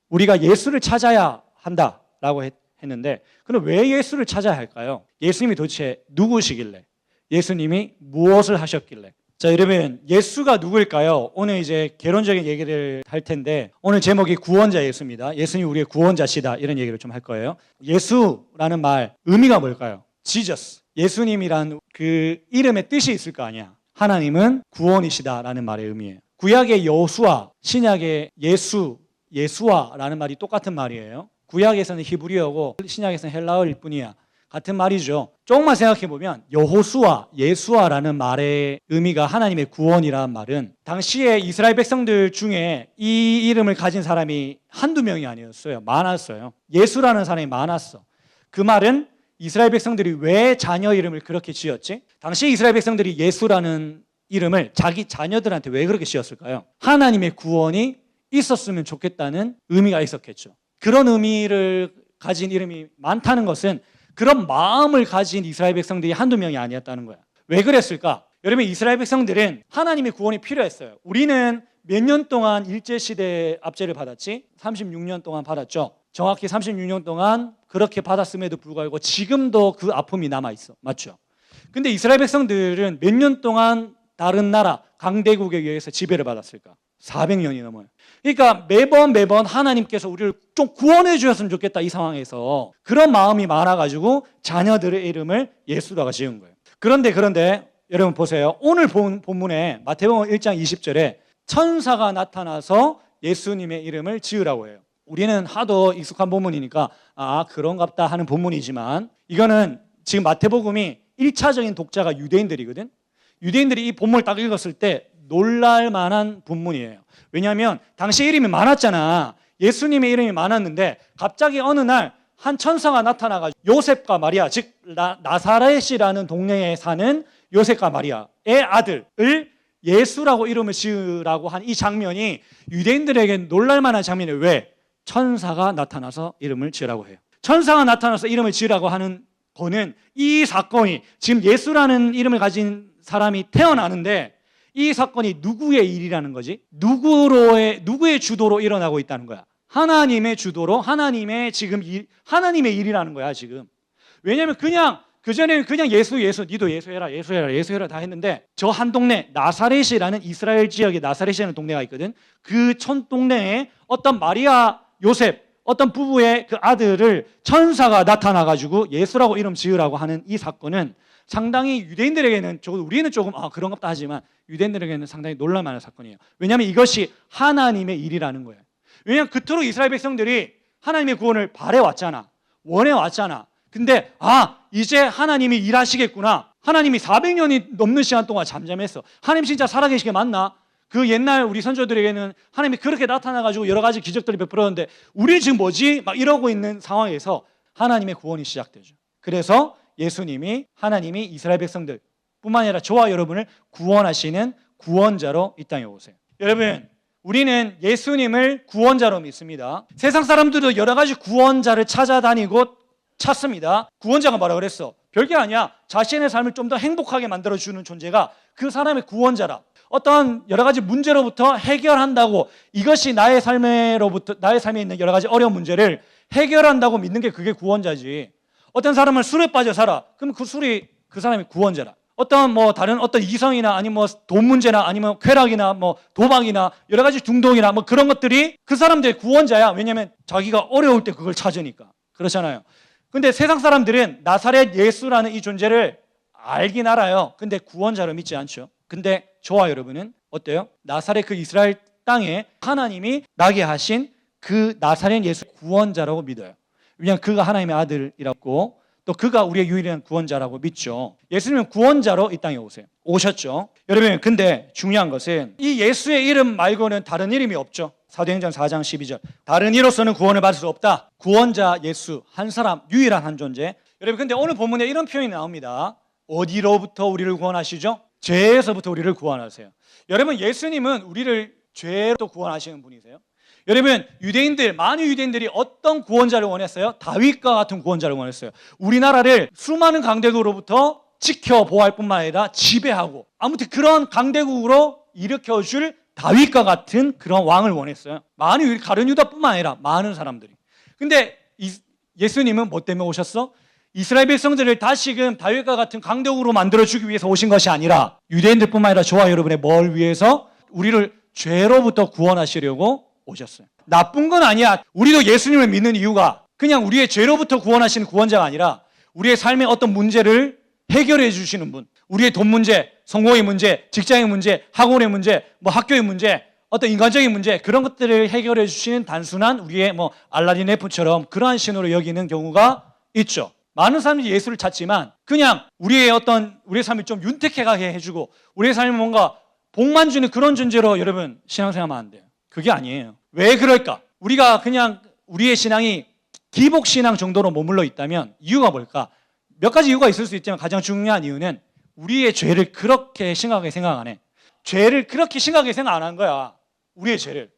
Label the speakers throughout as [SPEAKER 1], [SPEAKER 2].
[SPEAKER 1] 우리가 예수를 찾아야 한다라고 했는데 그럼 왜 예수를 찾아야 할까요? 예수님이 도대체 누구시길래? 예수님이 무엇을 하셨길래? 자, 여러분, 예수가 누구일까요? 오늘 이제 개론적인 얘기를 할 텐데 오늘 제목이 구원자 예수입니다. 예수님이 우리의 구원자시다 이런 얘기를 좀 할 거예요. 예수라는 말 의미가 뭘까요? Jesus. 예수님이란 그 이름의 뜻이 있을 거 아니야. 하나님은 구원이시다라는 말의 의미예요. 구약의 여호수아, 신약의 예수와라는 말이 똑같은 말이에요. 구약에서는 히브리어고 신약에서는 헬라어일 뿐이야. 같은 말이죠. 조금만 생각해보면 여호수아, 예수아라는 말의 의미가 하나님의 구원이라는 말은 당시에 이스라엘 백성들 중에 이 이름을 가진 사람이 한두 명이 아니었어요. 많았어요. 예수라는 사람이 많았어. 그 말은 이스라엘 백성들이 왜 자녀 이름을 그렇게 지었지? 당시 이스라엘 백성들이 예수라는 이름을 자기 자녀들한테 왜 그렇게 지었을까요? 하나님의 구원이 있었으면 좋겠다는 의미가 있었겠죠. 그런 의미를 가진 이름이 많다는 것은 그런 마음을 가진 이스라엘 백성들이 한두 명이 아니었다는 거야. 왜 그랬을까? 여러분, 이스라엘 백성들은 하나님의 구원이 필요했어요. 우리는 몇 년 동안 일제시대 압제를 받았지? 36년 동안 받았죠. 정확히 36년 동안 그렇게 받았음에도 불구하고 지금도 그 아픔이 남아있어. 맞죠? 근데 이스라엘 백성들은 몇 년 동안 다른 나라 강대국에 의해서 지배를 받았을까? 400년이 넘어요. 그러니까 매번 하나님께서 우리를 좀 구원해 주셨으면 좋겠다 이 상황에서 그런 마음이 많아가지고 자녀들의 이름을 예수라고 지은 거예요. 그런데 여러분 보세요. 오늘 본문에 마태복음 1장 20절에 천사가 나타나서 예수님의 이름을 지으라고 해요. 우리는 하도 익숙한 본문이니까 그런갑다 하는 본문이지만 이거는 지금 마태복음이 1차적인 독자가 유대인들이거든. 유대인들이 이 본문을 딱 읽었을 때 놀랄 만한 본문이에요. 왜냐하면 당시 이름이 많았잖아. 예수님의 이름이 많았는데 갑자기 어느 날 한 천사가 나타나가지고 요셉과 마리아, 즉 나사렛이라는 동네에 사는 요셉과 마리아의 아들을 예수라고 이름을 지으라고 한 이 장면이 유대인들에게 놀랄 만한 장면이에요. 왜? 천사가 나타나서 이름을 지으라고 해요. 천사가 나타나서 이름을 지으라고 하는 거는 이 사건이 지금 예수라는 이름을 가진 사람이 태어나는데 이 사건이 누구의 일이라는 거지? 누구의 주도로 일어나고 있다는 거야? 하나님의 주도로, 하나님의 일이라는 거야, 지금. 왜냐면 그전에는 그냥 예수, 니도 예수해라 다 했는데 저 한 동네, 나사렛이라는 이스라엘 지역에 나사렛이라는 동네가 있거든. 그 동네에 어떤 마리아, 요셉, 어떤 부부의 그 아들을 천사가 나타나가지고 예수라고 이름 지으라고 하는 이 사건은 상당히 유대인들에게는 우리는 조금 그런갑다 하지만 유대인들에게는 상당히 놀랄만한 사건이에요. 왜냐하면 이것이 하나님의 일이라는 거예요. 왜냐하면 그토록 이스라엘 백성들이 하나님의 구원을 바래왔잖아. 원해왔잖아. 근데 이제 하나님이 일하시겠구나. 하나님이 400년이 넘는 시간 동안 잠잠했어. 하나님 진짜 살아계시게 맞나? 그 옛날 우리 선조들에게는 하나님이 그렇게 나타나가지고 여러 가지 기적들이 베풀었는데 우리 지금 뭐지? 막 이러고 있는 상황에서 하나님의 구원이 시작되죠. 그래서 예수님이 하나님이 이스라엘 백성들 뿐만 아니라 저와 여러분을 구원하시는 구원자로 이 땅에 오세요. 여러분, 우리는 예수님을 구원자로 믿습니다. 세상 사람들도 여러 가지 구원자를 찾아다니고 찾습니다. 구원자가 뭐라 그랬어? 별게 아니야. 자신의 삶을 좀 더 행복하게 만들어주는 존재가 그 사람의 구원자라. 어떤 여러 가지 문제로부터 해결한다고 이것이 나의 삶에 있는 여러 가지 어려운 문제를 해결한다고 믿는 게 그게 구원자지. 어떤 사람은 술에 빠져 살아. 그럼 그 사람이 구원자라. 다른 어떤 이성이나 아니면 돈 문제나 아니면 쾌락이나 도박이나 여러 가지 중독이나 그런 것들이 그 사람들의 구원자야. 왜냐하면 자기가 어려울 때 그걸 찾으니까. 그렇잖아요. 근데 세상 사람들은 나사렛 예수라는 이 존재를 알긴 알아요. 근데 구원자로 믿지 않죠. 근데 저와 여러분은 어때요? 나사렛 그 이스라엘 땅에 하나님이 나게 하신 그 나사렛 예수 구원자라고 믿어요. 왜냐하면 그가 하나님의 아들이라고 또 그가 우리의 유일한 구원자라고 믿죠. 예수님은 구원자로 이 땅에 오셨죠. 여러분, 근데 중요한 것은 이 예수의 이름 말고는 다른 이름이 없죠. 사도행전 4장 12절 다른 이로서는 구원을 받을 수 없다. 구원자 예수 한 사람, 유일한 한 존재. 여러분, 근데 오늘 본문에 이런 표현이 나옵니다. 어디로부터 우리를 구원하시죠? 죄에서부터 우리를 구원하세요. 여러분, 예수님은 우리를 죄로 구원하시는 분이세요. 여러분, 많은 유대인들이 어떤 구원자를 원했어요? 다윗과 같은 구원자를 원했어요. 우리나라를 수많은 강대국으로부터 지켜보호할 뿐만 아니라 지배하고 아무튼 그런 강대국으로 일으켜줄 다윗과 같은 그런 왕을 원했어요. 많은 가룟 유다뿐만 아니라 많은 사람들이. 근데 예수님은 뭐 때문에 오셨어? 이스라엘 백성들을 다시금 다윗과 같은 강대국으로 만들어주기 위해서 오신 것이 아니라 유대인들뿐만 아니라 저와 여러분의 뭘 위해서? 우리를 죄로부터 구원하시려고 오셨어요. 나쁜 건 아니야. 우리도 예수님을 믿는 이유가 그냥 우리의 죄로부터 구원하시는 구원자가 아니라 우리의 삶의 어떤 문제를 해결해 주시는 분, 우리의 돈 문제, 성공의 문제, 직장의 문제, 학원의 문제, 뭐 학교의 문제, 어떤 인간적인 문제, 그런 것들을 해결해 주시는 단순한 우리의 뭐 알라딘 F처럼 그러한 신호로 여기는 경우가 있죠. 많은 사람들이 예수를 찾지만 그냥 우리의 삶을 좀 윤택하게 해주고 우리의 삶을 뭔가 복만 주는 그런 존재로 여러분 신앙생활하면 안 돼요. 그게 아니에요. 왜 그럴까? 우리가 그냥 우리의 신앙이 기복신앙 정도로 머물러 있다면 이유가 뭘까? 몇 가지 이유가 있을 수 있지만 가장 중요한 이유는 우리의 죄를 그렇게 심각하게 생각 안 해. 죄를 그렇게 심각하게 생각 안 한 거야. 우리의 죄를.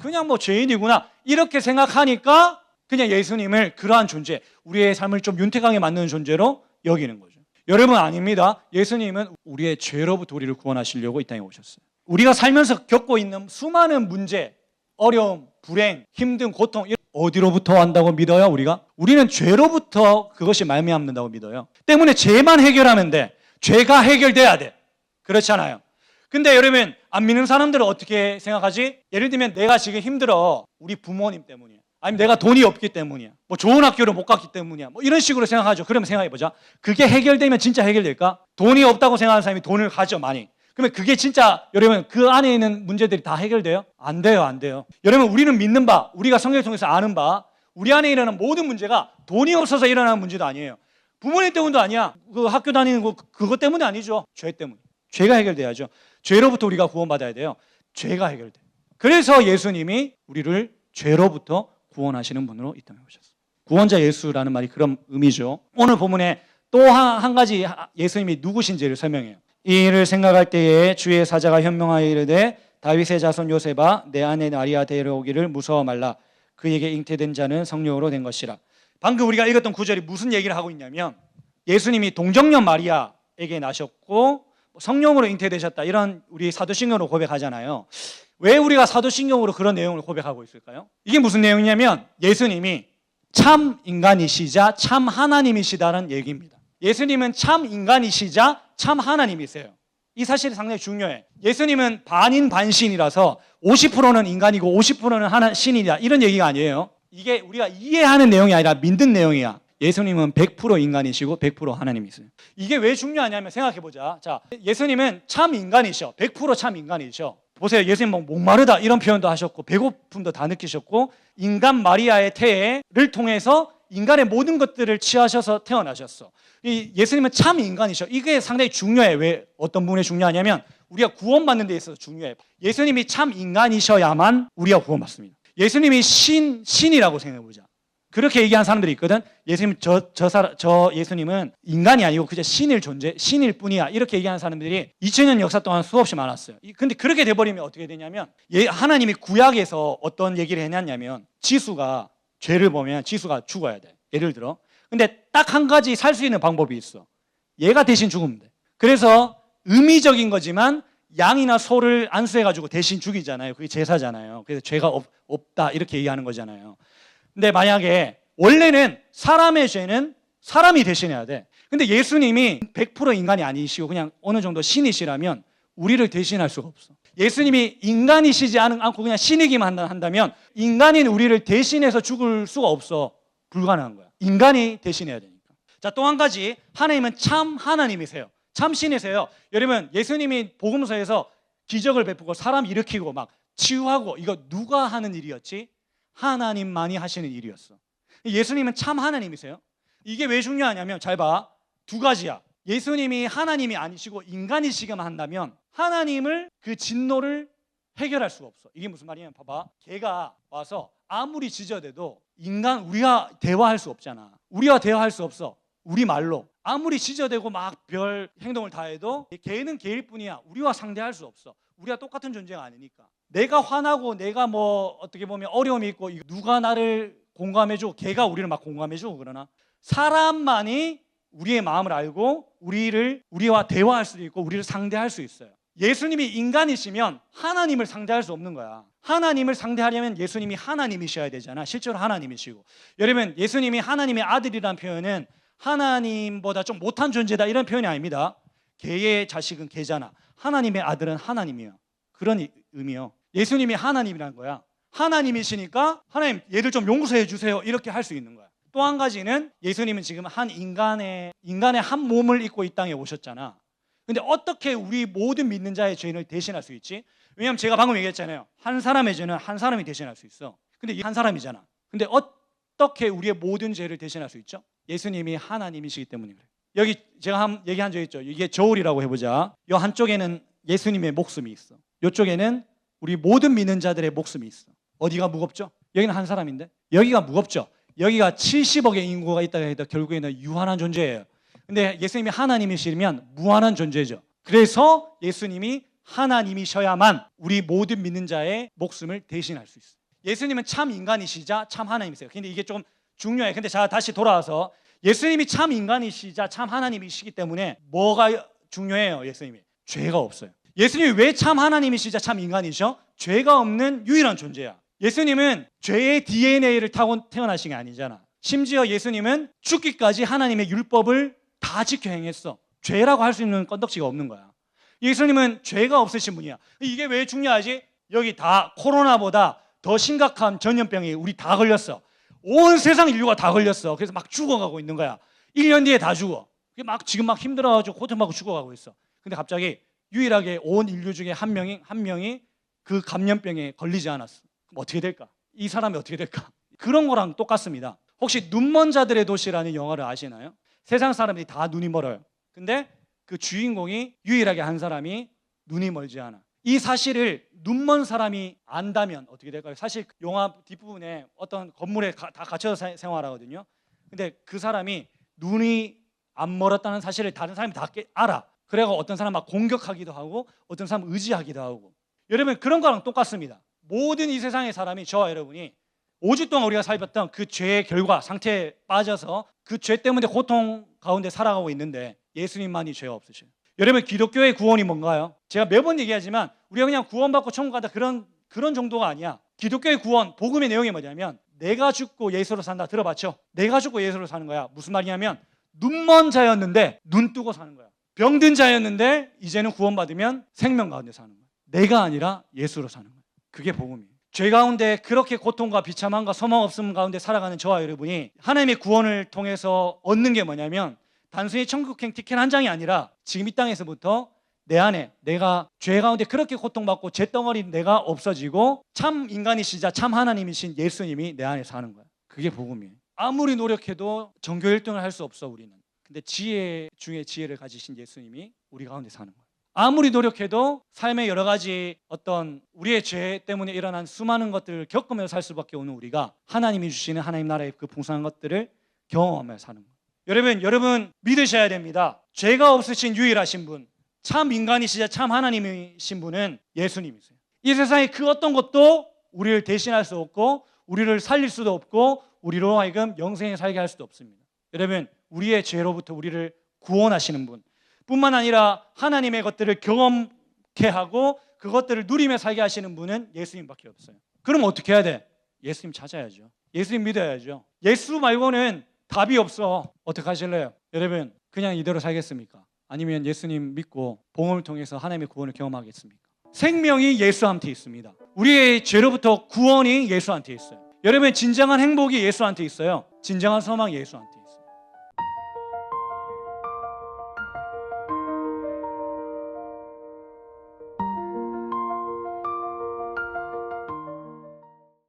[SPEAKER 1] 그냥 뭐 죄인이구나 이렇게 생각하니까 그냥 예수님을 그러한 존재, 우리의 삶을 좀 윤택하게 만드는 존재로 여기는 거죠. 여러분 아닙니다. 예수님은 우리의 죄로부터 우리를 구원하시려고 이 땅에 오셨어요. 우리가 살면서 겪고 있는 수많은 문제, 어려움, 불행, 힘든 고통 어디로부터 왔다고 믿어요? 우리는 죄로부터 그것이 말미암는다고 믿어요. 때문에 죄만 해결하면 돼. 죄가 해결돼야 돼. 그렇잖아요. 근데 여러분 안 믿는 사람들은 어떻게 생각하지? 예를 들면 내가 지금 힘들어. 우리 부모님 때문이야. 아니면 내가 돈이 없기 때문이야. 뭐 좋은 학교를 못 갔기 때문이야. 뭐 이런 식으로 생각하죠. 그러면 생각해보자. 그게 해결되면 진짜 해결될까? 돈이 없다고 생각하는 사람이 돈을 가져 많이. 그러면 그게 진짜 여러분 그 안에 있는 문제들이 다 해결돼요? 안 돼요. 안 돼요. 여러분 우리는 믿는 바, 우리가 성경을 통해서 아는 바, 우리 안에 일어나는 모든 문제가 돈이 없어서 일어나는 문제도 아니에요. 부모님 때문도 아니야. 그 학교 다니는 거 그것 때문에 아니죠. 죄 때문에. 죄가 해결돼야죠. 죄로부터 우리가 구원받아야 돼요. 죄가 해결돼. 그래서 예수님이 우리를 죄로부터 구원하시는 분으로 이 땅에 오셨어요. 구원자 예수라는 말이 그런 의미죠. 오늘 본문에 또 한 가지 예수님이 누구신지를 설명해요. 이 일을 생각할 때에 주의 사자가 현명하여 이르되 다윗의 자손 요셉아 내 아내 마리아 데려오기를 무서워 말라. 그에게 잉태된 자는 성령으로 된 것이라. 방금 우리가 읽었던 구절이 무슨 얘기를 하고 있냐면 예수님이 동정녀 마리아에게 나셨고 성령으로 잉태되셨다. 이런 우리 사도신경으로 고백하잖아요. 왜 우리가 사도신경으로 그런 내용을 고백하고 있을까요? 이게 무슨 내용이냐면 예수님이 참 인간이시자 참 하나님이시다는 얘기입니다. 예수님은 참 인간이시자 참 하나님이세요. 이 사실이 상당히 중요해. 예수님은 반인 반신이라서 50%는 인간이고 50%는 신이다 이런 얘기가 아니에요. 이게 우리가 이해하는 내용이 아니라 믿는 내용이야. 예수님은 100% 인간이시고 100% 하나님이세요. 이게 왜 중요하냐면 생각해보자. 자, 예수님은 참 인간이셔. 100% 참 인간이셔. 보세요. 예수님 뭐 목마르다 이런 표현도 하셨고 배고픔도 다 느끼셨고 인간 마리아의 태를 통해서 인간의 모든 것들을 취하셔서 태어나셨어. 이 예수님은 참 인간이셔. 이게 상당히 중요해. 왜 어떤 부분이 중요하냐면 우리가 구원받는 데 있어서 중요해. 예수님이 참 인간이셔야만 우리가 구원받습니다. 예수님이 신이라고 생각해보자. 그렇게 얘기하는 사람들이 있거든. 예수님 저 예수님은 인간이 아니고 그저 신일 뿐이야. 이렇게 얘기하는 사람들이 2000년 역사 동안 수없이 많았어요. 근데 그렇게 돼버리면 어떻게 되냐면 하나님이 구약에서 어떤 얘기를 해놨냐면 지수가 죄를 보면 지수가 죽어야 돼. 예를 들어. 근데 딱 한 가지 살 수 있는 방법이 있어. 얘가 대신 죽으면 돼. 그래서 의미적인 거지만 양이나 소를 안수해가지고 대신 죽이잖아요. 그게 제사잖아요. 그래서 죄가 없다 이렇게 얘기하는 거잖아요. 근데 만약에 원래는 사람의 죄는 사람이 대신해야 돼. 근데 예수님이 100% 인간이 아니시고 그냥 어느 정도 신이시라면 우리를 대신할 수가 없어. 예수님이 인간이시지 않고 그냥 신이기만 한다면 인간인 우리를 대신해서 죽을 수가 없어. 불가능한 거야. 인간이 대신해야 되니까. 자, 또 한 가지. 하나님은 참 하나님이세요. 참 신이세요. 여러분 예수님이 복음서에서 기적을 베푸고 사람 일으키고 막 치유하고 이거 누가 하는 일이었지? 하나님만이 하시는 일이었어. 예수님은 참 하나님이세요. 이게 왜 중요하냐면 잘 봐. 두 가지야. 예수님이 하나님이 아니시고 인간이시기만 한다면 하나님을 그 진노를 해결할 수가 없어. 이게 무슨 말이냐면 봐봐. 걔가 와서 아무리 지저대도 우리가 대화할 수 없잖아. 우리와 대화할 수 없어. 우리 말로 아무리 지저대고 막 별 행동을 다 해도 걔는 걔일 뿐이야. 우리와 상대할 수 없어. 우리가 똑같은 존재가 아니니까. 내가 화나고 내가 뭐 어떻게 보면 어려움이 있고 누가 나를 공감해주고 걔가 우리를 막 공감해주고 그러나 사람만이 우리의 마음을 알고 우리와 대화할 수도 있고 우리를 상대할 수 있어요. 예수님이 인간이시면 하나님을 상대할 수 없는 거야. 하나님을 상대하려면 예수님이 하나님이셔야 되잖아. 실제로 하나님이시고. 여러분, 예수님이 하나님의 아들이라는 표현은 하나님보다 좀 못한 존재다 이런 표현이 아닙니다. 개의 자식은 개잖아. 하나님의 아들은 하나님이야. 그런 의미요. 예수님이 하나님이란 거야. 하나님이시니까 하나님 얘들 좀 용서해 주세요 이렇게 할 수 있는 거야. 또 한 가지는 예수님은 지금 한 인간의 한 몸을 입고 이 땅에 오셨잖아. 근데 어떻게 우리 모든 믿는 자의 죄인을 대신할 수 있지? 왜냐하면 제가 방금 얘기했잖아요. 한 사람의 죄는 한 사람이 대신할 수 있어. 근데 한 사람이잖아. 근데 어떻게 우리의 모든 죄를 대신할 수 있죠? 예수님이 하나님이시기 때문에 그래요. 여기 제가 얘기한 적 있죠. 이게 저울이라고 해보자. 이 한쪽에는 예수님의 목숨이 있어. 이쪽에는 우리 모든 믿는 자들의 목숨이 있어. 어디가 무겁죠? 여기는 한 사람인데 여기가 무겁죠. 여기가 70억의 인구가 있다고 해도 결국에는 유한한 존재예요. 근데 예수님이 하나님이시면 무한한 존재죠. 그래서 예수님이 하나님이셔야만 우리 모든 믿는 자의 목숨을 대신할 수 있어요. 예수님은 참 인간이시자 참 하나님이세요. 근데 이게 좀 중요해. 근데 자 다시 돌아와서 예수님이 참 인간이시자 참 하나님이시기 때문에 뭐가 중요해요? 예수님이 죄가 없어요. 예수님이 왜 참 하나님이시자 참 인간이죠? 죄가 없는 유일한 존재야. 예수님은 죄의 DNA를 타고 태어나신 게 아니잖아. 심지어 예수님은 죽기까지 하나님의 율법을 다 지켜 행했어. 죄라고 할 수 있는 건덕지가 없는 거야. 예수님은 죄가 없으신 분이야. 이게 왜 중요하지? 여기 다 코로나보다 더 심각한 전염병이 우리 다 걸렸어. 온 세상 인류가 다 걸렸어. 그래서 막 죽어가고 있는 거야. 1년 뒤에 다 죽어. 지금 막 힘들어가지고 고통받고 죽어가고 있어. 근데 갑자기 유일하게 온 인류 중에 한 명이 그 감염병에 걸리지 않았어. 그럼 어떻게 될까? 이 사람이 어떻게 될까? 그런 거랑 똑같습니다. 혹시 눈먼 자들의 도시라는 영화를 아시나요? 세상 사람들이 다 눈이 멀어요. 근데 그 주인공이 유일하게 한 사람이 눈이 멀지 않아. 이 사실을 눈먼 사람이 안다면 어떻게 될까요? 사실 영화 뒷부분에 어떤 건물에 다 갇혀서 생활하거든요. 근데 그 사람이 눈이 안 멀었다는 사실을 다른 사람이 다 알아. 그래서 어떤 사람 막 공격하기도 하고 어떤 사람 의지하기도 하고. 여러분 그런 거랑 똑같습니다. 모든 이 세상의 사람이 저와 여러분이 5주 동안 우리가 살았던 그 죄의 결과 상태에 빠져서 그 죄 때문에 고통 가운데 살아가고 있는데 예수님만이 죄가 없으셔요. 여러분 기독교의 구원이 뭔가요? 제가 매번 얘기하지만 우리가 그냥 구원받고 천국 가다 그런 정도가 아니야. 기독교의 구원, 복음의 내용이 뭐냐면 내가 죽고 예수로 산다. 들어봤죠? 내가 죽고 예수로 사는 거야. 무슨 말이냐면 눈먼 자였는데 눈 뜨고 사는 거야. 병든 자였는데 이제는 구원받으면 생명 가운데 사는 거야. 내가 아니라 예수로 사는 거야. 그게 복음이에요. 죄 가운데 그렇게 고통과 비참함과 소망 없음 가운데 살아가는 저와 여러분이 하나님의 구원을 통해서 얻는 게 뭐냐면 단순히 천국행 티켓 한 장이 아니라 지금 이 땅에서부터 내 안에 내가 죄 가운데 그렇게 고통받고 죄덩어리 내가 없어지고 참 인간이시자 참 하나님이신 예수님이 내 안에 사는 거야. 그게 복음이에요. 아무리 노력해도 전교 1등을 할 수 없어 우리는. 근데 지혜 중에 지혜를 가지신 예수님이 우리 가운데 사는 거야. 아무리 노력해도 삶의 여러 가지 어떤 우리의 죄 때문에 일어난 수많은 것들을 겪으면서 살 수밖에 없는 우리가 하나님이 주시는 하나님 나라의 그 풍성한 것들을 경험하며 사는 거예요. 여러분 믿으셔야 됩니다. 죄가 없으신 유일하신 분, 참 인간이시자 참 하나님이신 분은 예수님이세요. 이 세상에 그 어떤 것도 우리를 대신할 수 없고 우리를 살릴 수도 없고 우리로 하여금 영생에 살게 할 수도 없습니다. 여러분 우리의 죄로부터 우리를 구원하시는 분 뿐만 아니라 하나님의 것들을 경험케 하고 그것들을 누리며 살게 하시는 분은 예수님밖에 없어요. 그럼 어떻게 해야 돼? 예수님 찾아야죠. 예수님 믿어야죠. 예수 말고는 답이 없어. 어떻게 하실래요? 여러분 그냥 이대로 살겠습니까? 아니면 예수님 믿고 복음을 통해서 하나님의 구원을 경험하겠습니까? 생명이 예수한테 있습니다. 우리의 죄로부터 구원이 예수한테 있어요. 여러분 진정한 행복이 예수한테 있어요. 진정한 소망이 예수한테.